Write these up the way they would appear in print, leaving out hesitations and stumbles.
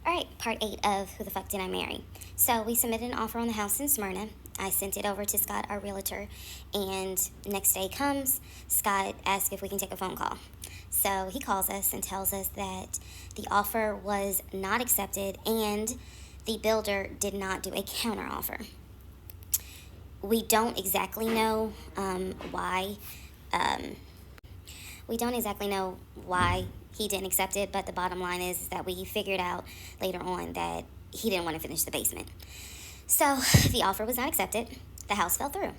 All right, part 8 of Who the Fuck Did I Marry? So we submitted an offer on the house in Smyrna. I sent it over to Scott, our realtor, and next day comes, Scott asks if we can take a phone call. So he calls us and tells us that the offer was not accepted and the builder did not do a counter offer. We don't exactly know why. We don't exactly know why he didn't accept it, but the bottom line is that we figured out later on that he didn't want to finish the basement. So the offer was not accepted. The house fell through.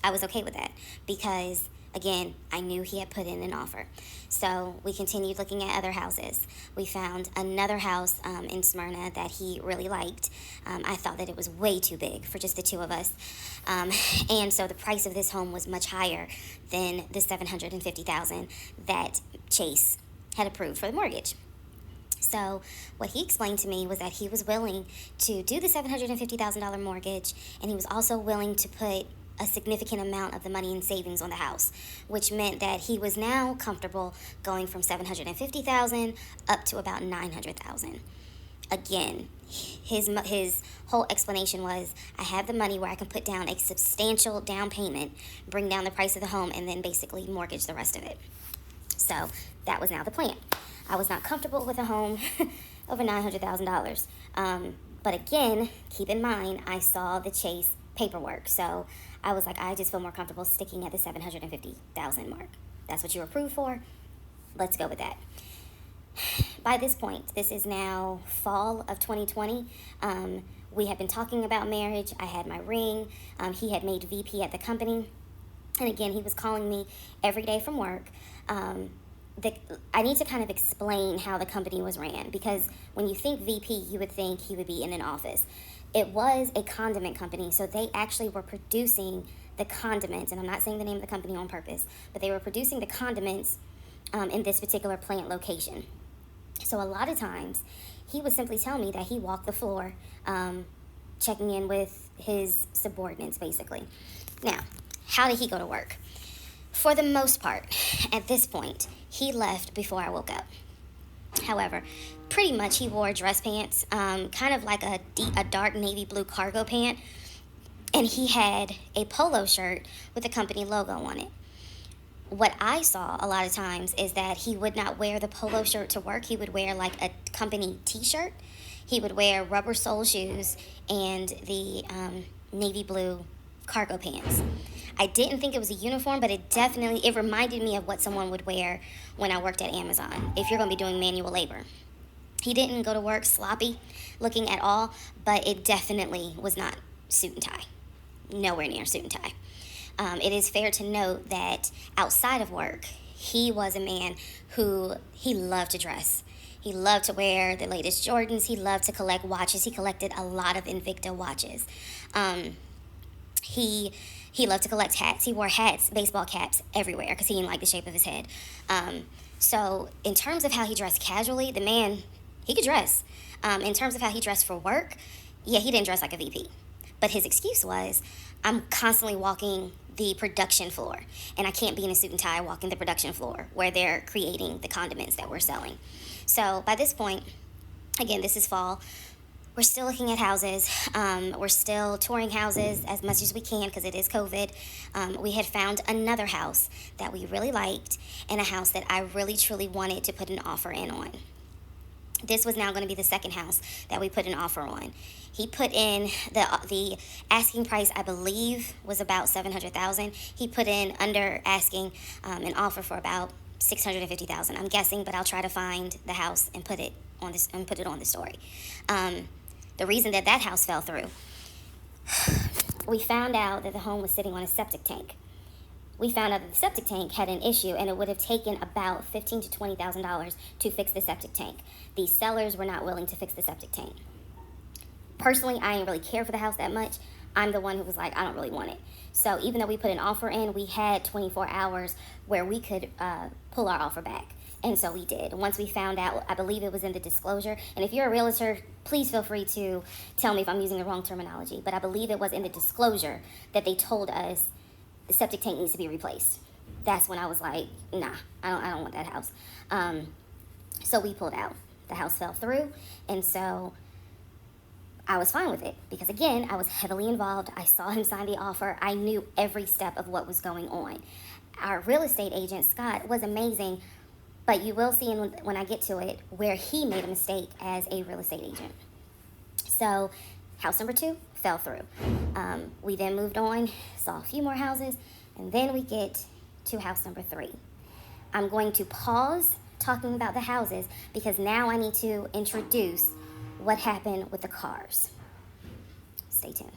I was okay with that because, again, I knew he had put in an offer. So we continued looking at other houses. We found another house in Smyrna that he really liked. I thought that it was way too big for just the two of us. And so the price of this home was much higher than the $750,000 that Chase had approved for the mortgage. So what he explained to me was that he was willing to do the $750,000 mortgage, and he was also willing to put a significant amount of the money in savings on the house, which meant that he was now comfortable going from $750,000 up to about $900,000. Again, his whole explanation was, I have the money where I can put down a substantial down payment, bring down the price of the home, and then basically mortgage the rest of it. So that was now the plan. I was not comfortable with a home over $900,000. But again, keep in mind, I saw the Chase paperwork. So I was like, I just feel more comfortable sticking at the $750,000 mark. That's what you were approved for. Let's go with that. By this point, this is now fall of 2020. We had been talking about marriage. I had my ring. He had made VP at the company. And again, he was calling me every day from work. I need to kind of explain how the company was ran, because when you think VP, you would think he would be in an office. It was a condiment company, so they actually were producing the condiments, and I'm not saying the name of the company on purpose, but they were producing the condiments in this particular plant location. So a lot of times, he would simply tell me that he walked the floor, checking in with his subordinates, basically. Now, how did he go to work? For the most part, at this point, he left before I woke up. However, pretty much he wore dress pants, kind of like a dark navy blue cargo pant, and he had a polo shirt with a company logo on it. What I saw a lot of times is that he would not wear the polo shirt to work. He would wear like a company t-shirt. He would wear rubber sole shoes and the navy blue cargo pants. I didn't think it was a uniform, but it reminded me of what someone would wear when I worked at Amazon, if you're going to be doing manual labor. He didn't go to work sloppy looking at all, but it definitely was not suit and tie. Nowhere near suit and tie. It is fair to note that outside of work, he was a man who he loved to dress. He loved to wear the latest Jordans. He loved to collect watches. He collected a lot of Invicta watches. He loved to collect hats. He wore hats, baseball caps everywhere because he didn't like the shape of his head. So in terms of how he dressed casually, the man, he could dress. In terms of how he dressed for work, yeah, he didn't dress like a VP. But his excuse was, I'm constantly walking the production floor, and I can't be in a suit and tie walking the production floor where they're creating the condiments that we're selling. So by this point, again, this is fall. We're still looking at houses. We're still touring houses as much as we can because it is COVID. We had found another house that we really liked and a house that I really, truly wanted to put an offer in on. This was now going to be the second house that we put an offer on. He put in the asking price, I believe, was about $700,000. He put in under asking an offer for about $650,000. I'm guessing, but I'll try to find the house and put it on the story. The reason that house fell through, we found out that the home was sitting on a septic tank. We found out that the septic tank had an issue, and it would have taken about $15,000 to $20,000 to fix the septic tank. The sellers were not willing to fix the septic tank. Personally, I didn't really care for the house that much. I'm the one who was like, I don't really want it. So even though we put an offer in, we had 24 hours where we could pull our offer back. And so we did. Once we found out, I believe it was in the disclosure. And if you're a realtor, please feel free to tell me if I'm using the wrong terminology. But I believe it was in the disclosure that they told us the septic tank needs to be replaced. That's when I was like, nah, I don't want that house. So we pulled out. The house fell through, and so I was fine with it because, again, I was heavily involved. I saw him sign the offer. I knew every step of what was going on. Our real estate agent, Scott, was amazing, but you will see when I get to it where he made a mistake as a real estate agent. So house number 2 fell through. We then moved on, saw a few more houses, and then we get to house number 3. I'm going to pause talking about the houses because now I need to introduce what happened with the cars. Stay tuned.